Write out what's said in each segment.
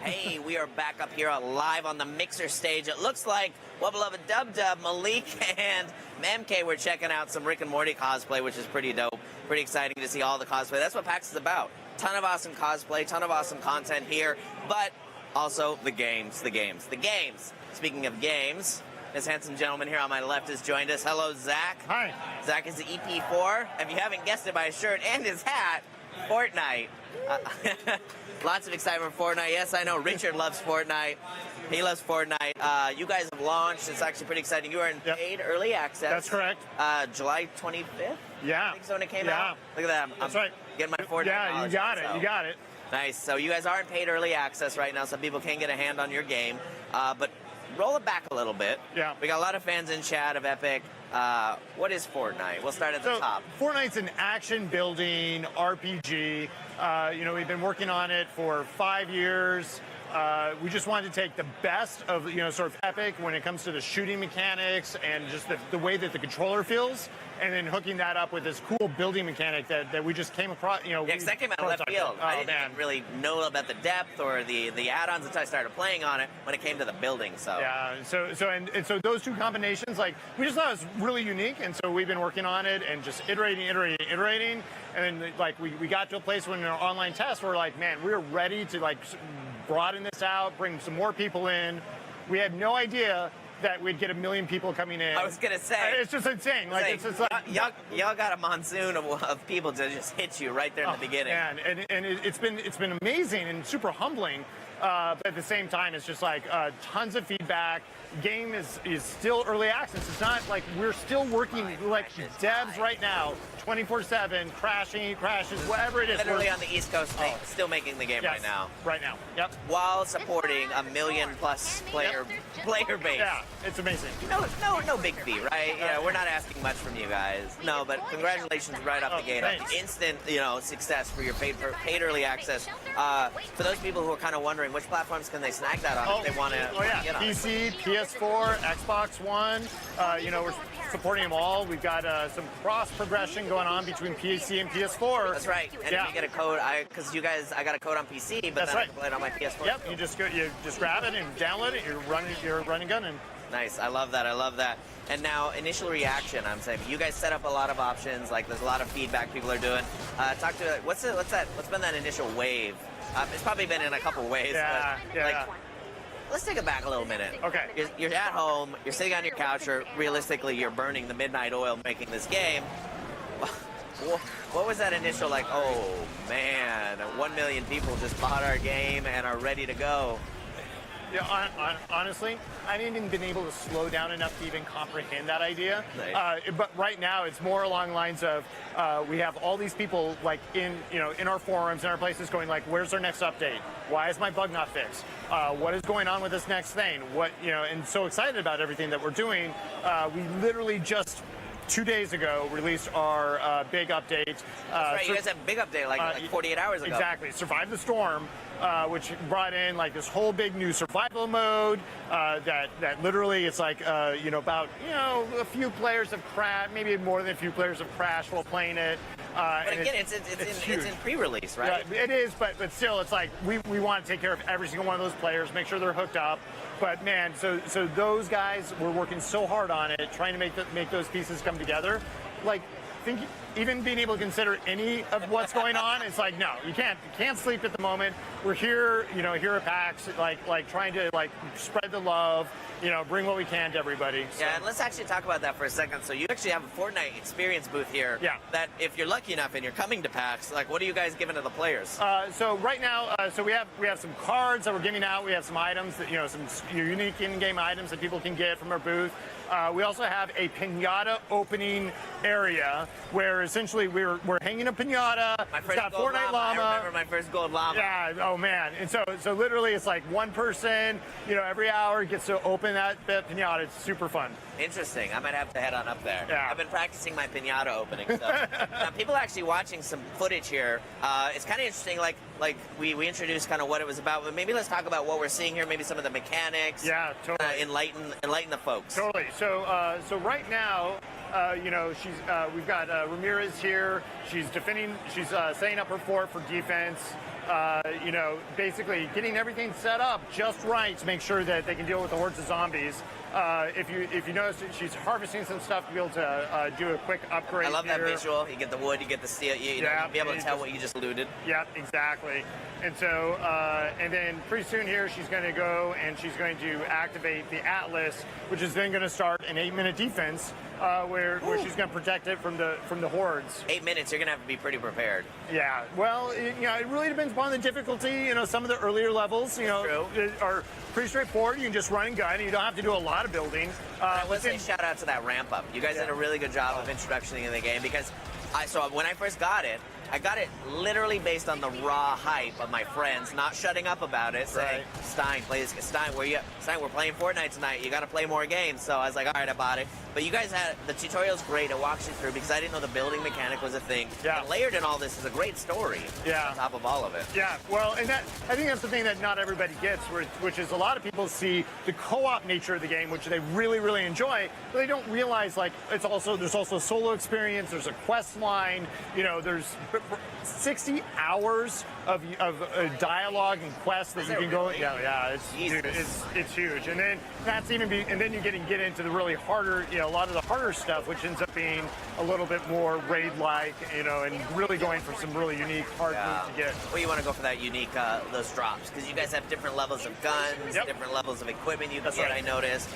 Hey, we are back up here live on the Mixer stage. It looks like well beloved Dub Dub, Malik, and MK were checking out some Rick and Morty cosplay, which is pretty dope. Pretty exciting to see all the cosplay. That's what PAX is about. Ton of awesome cosplay, ton of awesome content here, but also the games. Speaking of games, this handsome gentleman here on my left has joined us. Hello, Zach. Hi. Zach is the EP4. If you haven't guessed it by his shirt and his hat, Fortnite. Lots of excitement for Fortnite. Yes, I know Richard loves Fortnite. He loves Fortnite. You guys have launched. It's actually pretty exciting. You are in paid early access. That's correct. July 25th? Yeah. I think so when it came out. Look at that. That's right. Getting my Fortnite Yeah, you got it. so. You got it. Nice. So you guys are in paid early access right now, so people can get a hand on your game. But roll it back a little bit. Yeah. We got a lot of fans in chat of Epic. What is Fortnite? We'll start at the top. Fortnite's an action-building RPG. We've been working on it for 5 years. We just wanted to take the best of, sort of Epic when it comes to the shooting mechanics and just the way that the controller feels, and then hooking that up with this cool building mechanic that we just came across. Yeah, because that came out of left field. I didn't really know about the depth or the add-ons until I started playing on it when it came to the building. So yeah, so those two combinations, we just thought it was really unique, and so we've been working on it and just iterating, and then we got to a place when in our online test we're like, man, we're ready to broaden this out, bring some more people in. We had no idea that we'd get 1 million people coming in. I was gonna say, it's just insane. Y'all got a monsoon of people to just hit you right there in the beginning. Man, and it's been amazing and super humbling. But at the same time, it's just tons of feedback. Game is still early access. It's not like we're still working devs right now, 24/7, crashes, whatever it is. Literally on the East Coast, still making the game right now. Right now, yep. While supporting a 1 million+ player base. Yeah, it's amazing. No big fee, right? We're not asking much from you guys. No, but congratulations right off the gate. Thanks. Instant, success for your paid early access. For those people who are kind of wondering, which platforms can they snag that on if they want to get on PC, PS4, Xbox One. We're supporting them all. We've got some cross progression going on between PC and PS4. That's right. And if you get a code, because I got a code on PC, but then I can play it on my PS4. Yep. You just grab it and download it. You're running gunning. Nice. I love that. And now, initial reaction. I'm saying you guys set up a lot of options. There's a lot of feedback people are doing. Talk to what's been that initial wave? It's probably been in a couple ways. Yeah. Let's take it back a little minute. Okay. You're at home, you're sitting on your couch, or realistically, you're burning the midnight oil making this game. What was that initial, oh man, 1 million people just bought our game and are ready to go? Yeah, honestly, I haven't even been able to slow down enough to even comprehend that idea. Nice. But right now, it's more along lines of we have all these people in our forums, in our places, going where's our next update? Why is my bug not fixed? What is going on with this next thing? And so excited about everything that we're doing. We literally just 2 days ago released our big update. That's right, you guys had a big update like 48 hours ago. Exactly, Survive the Storm, which brought in this whole big new survival mode that literally it's about a few players have crashed, maybe more than a few players have crashed while playing it. But again, it's in pre-release, right? Yeah, it is, but still, it's we want to take care of every single one of those players, make sure they're hooked up. But man, so those guys were working so hard on it, trying to make those pieces come together. Even being able to consider any of what's going on, it's no, you can't sleep at the moment. We're here, here at PAX, trying to spread the love, bring what we can to everybody. So. Yeah, and let's actually talk about that for a second. So you actually have a Fortnite experience booth here. Yeah. That if you're lucky enough and you're coming to PAX, what are you guys giving to the players? So right now, we have some cards that we're giving out. We have some items that some unique in-game items that people can get from our booth. We also have a piñata opening area where essentially we're hanging a piñata. It's got Fortnite llama. I remember my first gold llama. Yeah. Oh man. And so literally it's one person, every hour gets to open that piñata. It's super fun. Interesting. I might have to head on up there. Yeah. I've been practicing my piñata opening. So. Now, people are actually watching some footage here. It's kind of interesting. We introduced kind of what it was about, but maybe let's talk about what we're seeing here. Maybe some of the mechanics. Yeah. Totally. Enlighten the folks. Totally. So right now, we've got Ramirez here. She's defending. She's setting up her fort for defense. you know, basically getting everything set up just right to make sure that they can deal with the hordes of zombies. If you notice, she's harvesting some stuff to be able to do a quick upgrade. I love here. that visual. You get the wood, you get the steel. You know, you'll be able to tell what you just looted. Yeah, exactly. And so, and then pretty soon here, she's going to go and she's going to activate the Atlas, which is then going to start an 8-minute defense where she's going to protect it from the hordes. 8 minutes, you're going to have to be pretty prepared. Yeah, well, you know, it really depends upon the difficulty. You know, some of the earlier levels, you know, are pretty straightforward. You can just run and gun, and you don't have to do a lot of building. I would say shout out to that ramp up. You guys did a really good job of introducing in the game because when I first got it, I got it literally based on the raw hype of my friends not shutting up about it, saying, Stein, play this. Stein, Stein, we're playing Fortnite tonight. You got to play more games. So I was like, all right, I bought it. But you guys had the tutorial's great. It walks you through because I didn't know the building mechanic was a thing. Yeah. And layered in all this is a great story. Yeah. On top of all of it. Yeah. Well, and I think that's the thing that not everybody gets, which is a lot of people see the co-op nature of the game, which they really, really enjoy, but they don't realize like there's also a solo experience. There's a quest line. You know, there's 60 hours of dialogue and quests that you can go. Really? Yeah, it's huge. And then then you get into the really harder, you know, a lot of the harder stuff, which ends up being a little bit more raid-like, you know, and really going for some really unique hard moves to get. Well, you want to go for that unique those drops because you guys have different levels of guns, different levels of equipment you can get. I noticed.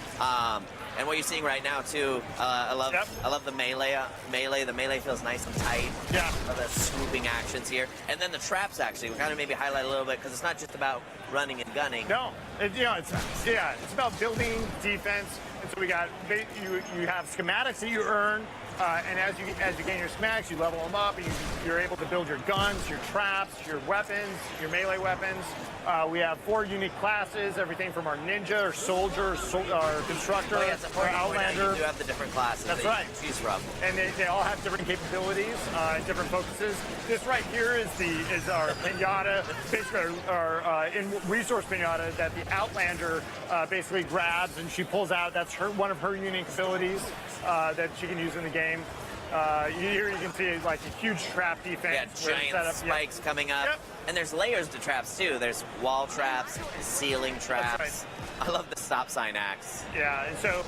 And what you're seeing right now too, I love the melee. The melee feels nice and tight. Yeah. I love the swooping actions here, and then the traps actually. We kind of maybe highlight a little bit because it's not just about running and gunning. No, it's about building defense. And so we got you have schematics that you earn, and as you gain your schematics, you level them up, and you're able to build your guns, your traps, your weapons, your melee weapons. We have 4 unique classes, everything from our ninja, or soldier, our constructor, our outlander. You do have the different classes. That's that right. You can choose from. And they all have different capabilities, different focuses. This right here is our pinata, basically our resource pinata that the outlander basically grabs and she pulls out. That's one of her unique abilities that she can use in the game. Here you can see like a huge trap defense. Yeah, giant spikes coming up. Yep. And there's layers to traps too. There's wall traps, ceiling traps. That's right. I love the stop sign axe. Yeah, and so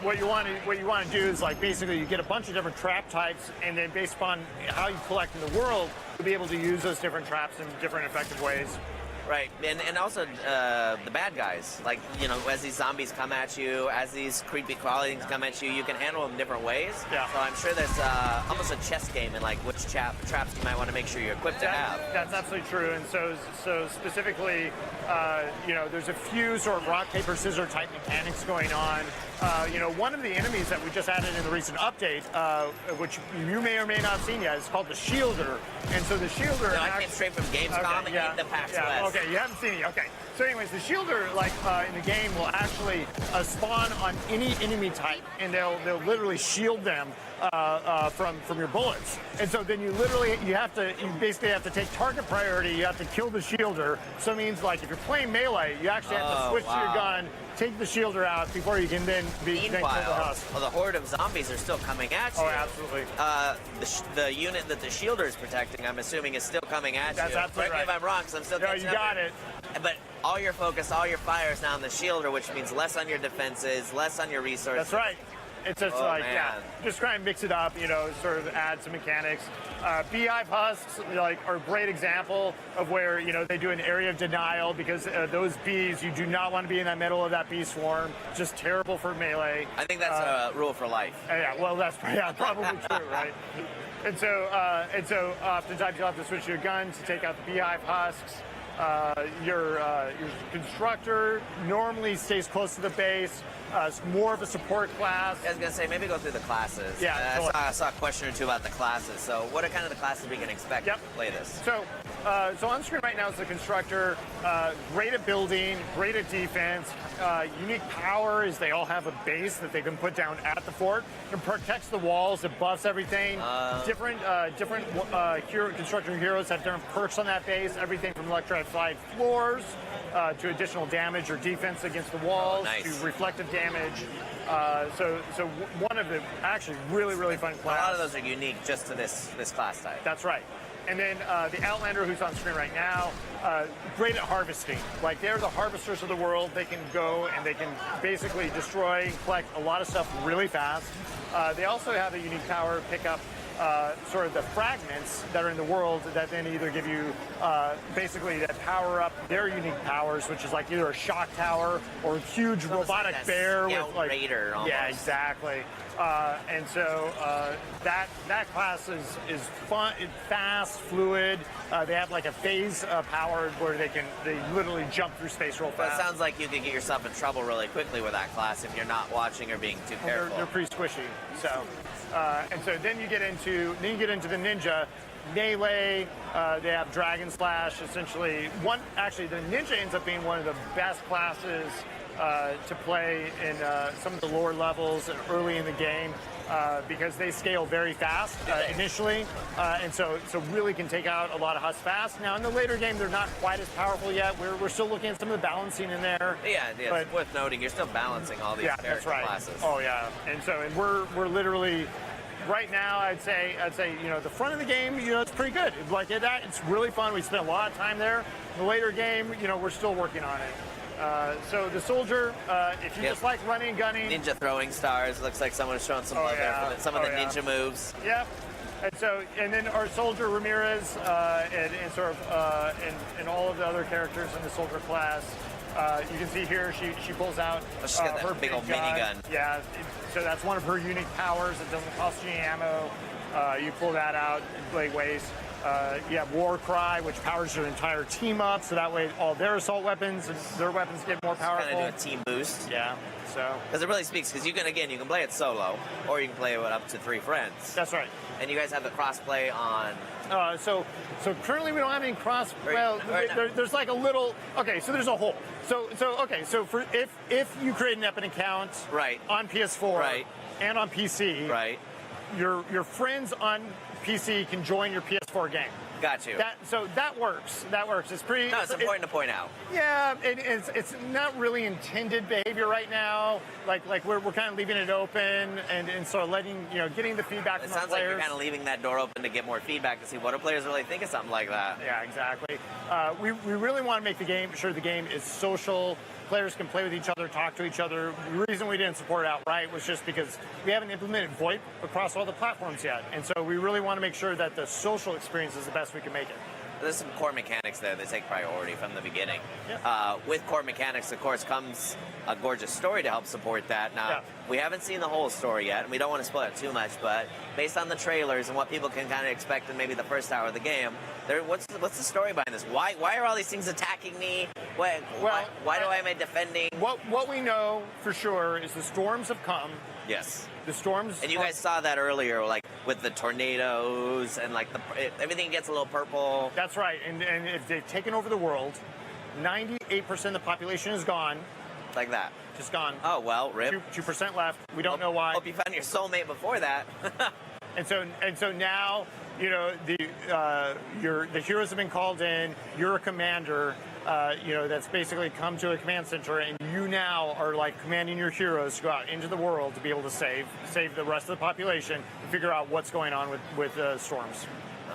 what you want to do is like basically you get a bunch of different trap types, and then based upon how you collect in the world, you'll be able to use those different traps in different effective ways. Right, and also the bad guys. Like, you know, as these zombies come at you, as these creepy crawling things come at you, you can handle them different ways. Yeah. So I'm sure there's almost a chess game in like which traps you might want to make sure you're equipped to have. That's absolutely true. And so specifically, you know, there's a few sort of rock, paper, scissors type mechanics going on. You know, one of the enemies that we just added in the recent update, which you may or may not have seen yet, is called the Shielder. And so the Shielder... No, I came straight from Gamescom and the PAX West. Okay, you haven't seen it. Okay. So anyways, the Shielder, like in the game, will actually spawn on any enemy type, and they'll literally shield them from your bullets. And so then you basically have to take target priority. You have to kill the Shielder. So it means like if you're playing melee, you actually have to switch to your gun, take the Shielder out before you can then kill the husk. Well, the horde of zombies are still coming at you. Oh, absolutely. The unit that the Shielder is protecting, I'm assuming, is still coming at you. That's absolutely right. Correct me if I'm wrong, because I'm still catching up. You got it. But all your focus, all your fire is now on the Shielder, which means less on your defenses, less on your resources. That's right. It's just just try and mix it up, you know, sort of add some mechanics. Beehive husks are a great example of where, you know, they do an area of denial because those bees, you do not want to be in the middle of that bee swarm. Just terrible for melee. I think that's a rule for life. Yeah, well, that's probably true, right? And so oftentimes you'll have to switch your gun to take out the beehive husks. Your constructor normally stays close to the base. It's more of a support class. I was going to say, maybe go through the classes. Yeah. I saw a question or two about the classes. So what are kind of the classes we can expect to play this? So on screen right now is the constructor. Great at building, great at defense. Unique power is they all have a base that they can put down at the fort. It protects the walls. It buffs everything. Different constructor heroes have different perks on that base. Everything from electrified floors to additional damage or defense against the walls to reflective damage. So one of the actually really fun classes. A lot of those are unique just to this class type. That's right. And then the Outlander, who's on screen right now, great at harvesting. Like, they're the harvesters of the world. They can go and they can basically destroy and collect a lot of stuff really fast. They also have a unique power, pick up sort of the fragments that are in the world that then either give you basically that power up their unique powers, which is like either a shock tower or a huge robotic like bear with like Raider almost. Yeah, exactly. And so that class is fun, fast, fluid. They have like a phase power where they literally jump through space real But fast. it sounds like you could get yourself in trouble really quickly with that class if you're not watching or being too careful. They're pretty squishy. So and so then you get into the ninja. Melee, they have Dragon Slash, essentially. Actually, the ninja ends up being one of the best classes to play in some of the lower levels and early in the game because they scale very fast initially, and so really can take out a lot of huts fast. Now, in the later game, they're not quite as powerful yet. We're still looking at some of the balancing in there. Yeah, but it's worth noting you're still balancing all these character classes. Oh, yeah. And we're literally... Right now, I'd say, the front of the game, it's pretty good. Like it's really fun. We spent a lot of time there. The later game, we're still working on it. So the soldier, if you just like running and gunning, ninja throwing stars. Looks like someone's showing some love there for some of the ninja moves. Yeah. And then our soldier Ramirez, and sort of and all of the other characters in the soldier class. You can see here she pulls out She's got her that big old minigun. Yeah, so that's one of her unique powers. It doesn't cost you any ammo. You pull that out, blade waste. You have War Cry, which powers your entire team up, so that way all their assault weapons and their weapons get more powerful. Kind of do a team boost. Yeah. So. Because it really speaks, because you can play it solo, or you can play it with up to 3 friends. That's right. And you guys have the crossplay on. So currently we don't have any cross. Well, there's like a little. Okay, so there's a hole. So for if you create an Epic account, right, on PS4, right, and on PC, right, your friends on PC can join your PS4 game. Got you. That works. That works. It's pretty. No, it's important to point out. Yeah, it's not really intended behavior right now. Like we're kind of leaving it open and sort of letting getting the feedback from the players. It sounds like you're kind of leaving that door open to get more feedback to see what do players really think of something like that. Yeah, exactly. We really want to make sure the game is social. Players can play with each other, talk to each other. The reason we didn't support it outright was just because we haven't implemented VoIP across all the platforms yet. And so we really want to make sure that the social experience is the best we can make it. There's some core mechanics there that take priority from the beginning. Yeah. With core mechanics, of course, comes a gorgeous story to help support that. Now, we haven't seen the whole story yet, and we don't want to spoil it too much, but based on the trailers and what people can kind of expect in maybe the first hour of the game, what's the story behind this? Why are all these things attacking me? Why am I defending? What we know for sure is the storms have come. Yes. The storms. And you guys saw that earlier, like with the tornadoes and like everything gets a little purple. That's right. And if they've taken over the world, 98% of the population is gone. Like that. Just gone. Oh, well, rip. 2% left. We don't know why. Hope you found your soulmate before that. And so now, the heroes have been called in. You're a commander. That's basically come to a command center, and you now are like commanding your heroes to go out into the world to be able to save the rest of the population and figure out what's going on with storms.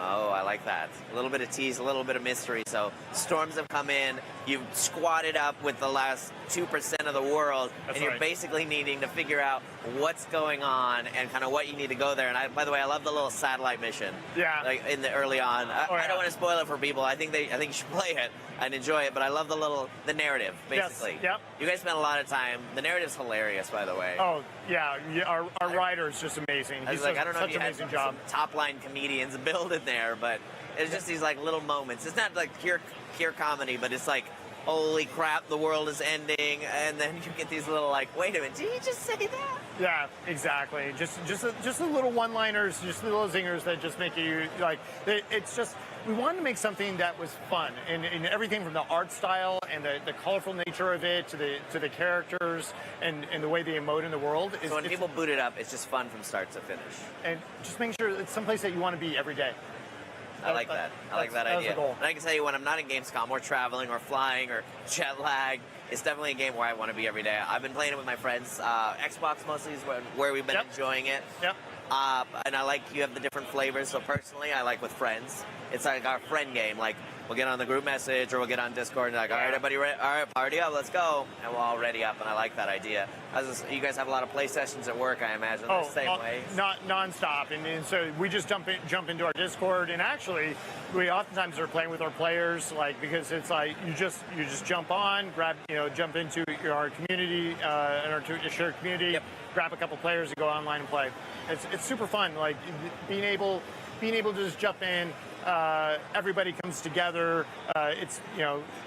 Oh, I like that. A little bit of tease, a little bit of mystery. So storms have come in. You've squatted up with the last 2% of the world, and you're basically needing to figure out what's going on and kind of what you need to go there. And by the way, I love the little satellite mission. Yeah. Like in the early on. I don't want to spoil it for people. I think you should play it and enjoy it. But I love the narrative, basically. Yes. Yep. You guys spent a lot of time. The narrative's hilarious, by the way. Oh yeah. Our writer is just amazing. I was I don't know if you had some top line comedians build in there, but it's just these like little moments. It's not like pure comedy, but it's like, holy crap, the world is ending, and then you get these little like, wait a minute, did you just say that? Yeah, exactly. Just the little one-liners, just the little zingers that just make you like. It's just we wanted to make something that was fun, and everything from the art style and the colorful nature of it to the characters and the way they emote in the world. So when people boot it up, it's just fun from start to finish. And just making sure it's someplace that you want to be every day. I like that. I like that idea. And I can tell you, when I'm not in Gamescom or traveling or flying or jet lag, it's definitely a game where I want to be every day. I've been playing it with my friends. Xbox mostly is where we've been enjoying it. Yep. And I like you have the different flavors. So personally, I like with friends. It's like our friend game. Like we'll get on the group message or we'll get on Discord and like, all right, everybody, all right, party up, let's go, and we'll all ready up. And I like that idea. You guys have a lot of play sessions at work, I imagine. The same way. Not nonstop, and so we just jump into our Discord, and actually, we oftentimes are playing with our players, like because it's like you just jump on, jump into our community, and our shared community, grab a couple players and go online and play. It's super fun, like being able to just jump in. Everybody comes together.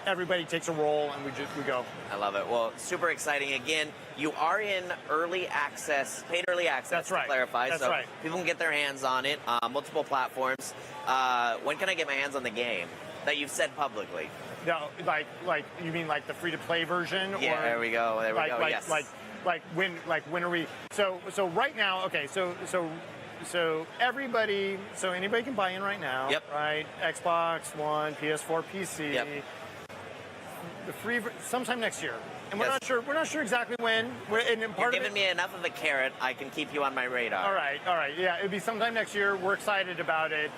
Everybody takes a role, and we go. I love it. Well, super exciting. Again, you are in early access, paid early access. That's right. To clarify, That's so right. People can get their hands on it. Multiple platforms. When can I get my hands on the game that you've said publicly? No, like you mean like the free to play version? Yeah, or there we go. There we go. Yes. When are we? So right now, okay. So anybody can buy in right now. Yep. Right. Xbox One, PS4, PC. Yep. The free sometime next year, and Yes. we're not sure exactly when. You're giving me enough of a carrot. I can keep you on my radar. All right. Yeah, it'll be sometime next year. We're excited about it.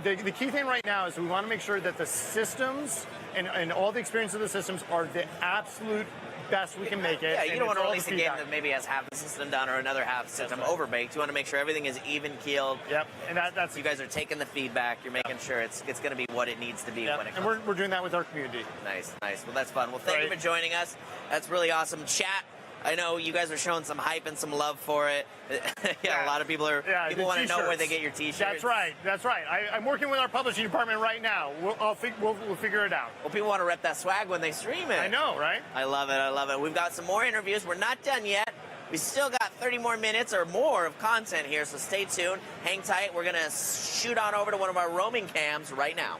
The key thing right now is we want to make sure that the systems and all the experience of the systems are the absolute best we can make it. Yeah, you don't want to release a game feedback. that maybe has half the system done or another half system overbaked. You want to make sure everything is even keeled. Yep, and that's you guys are taking the feedback. You're making sure it's going to be what it needs to be when it comes. And we're doing that with our community. Nice. Well, that's fun. Well, thank you for joining us. That's really awesome. Chat. I know you guys are showing some hype and some love for it. A lot of people people want to know where they get your T-shirts. That's right. I'm working with our publishing department right now. We'll figure it out. Well, people want to rep that swag when they stream it. I know, right? I love it. We've got some more interviews. We're not done yet. We still got 30 more minutes or more of content here, so stay tuned. Hang tight. We're going to shoot on over to one of our roaming cams right now.